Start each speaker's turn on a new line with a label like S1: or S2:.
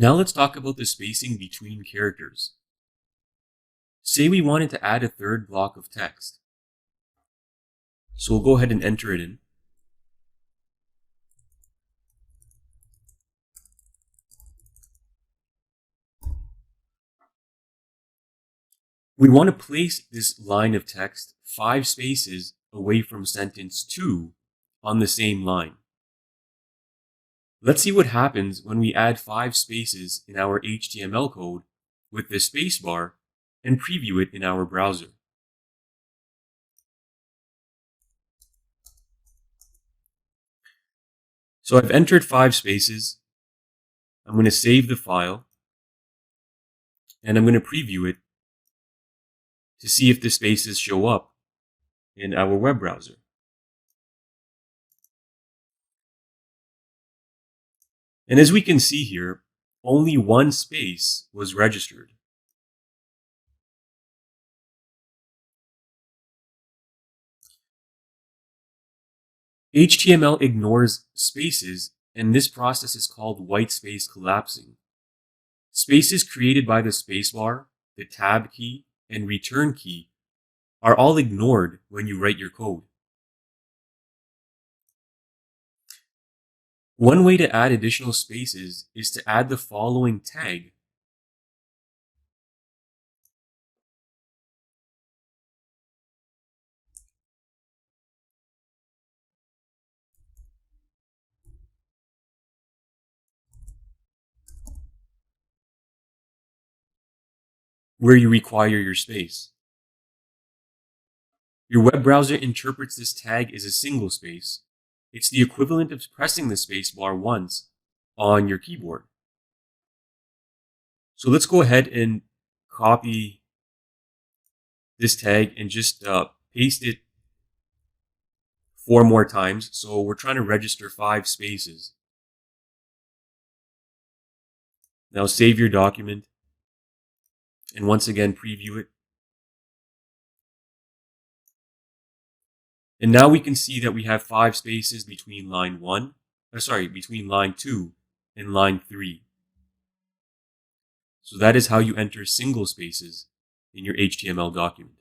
S1: Now let's talk about the spacing between characters. Say we wanted to add a third block of text. So we'll go ahead and enter it in. We want to place this line of text 5 spaces away from sentence 2 on the same line. Let's see what happens when we add 5 spaces in our HTML code with the spacebar and preview it in our browser. So I've entered 5 spaces. I'm going to save the file and I'm going to preview it to see if the spaces show up in our web browser. And as we can see here, only 1 space was registered. HTML ignores spaces, and this process is called white space collapsing. Spaces created by the spacebar, the tab key, and return key are all ignored when you write your code. One way to add additional spaces is to add the following tag. Where you require your space. Your web browser interprets this tag as a single space. It's the equivalent of pressing the spacebar once on your keyboard. So let's go ahead and copy this tag and just paste it 4 more times. So we're trying to register 5 spaces. Now save your document and once again preview it. And now we can see that we have 5 spaces between line 2 and line 3. So that is how you enter single spaces in your HTML document.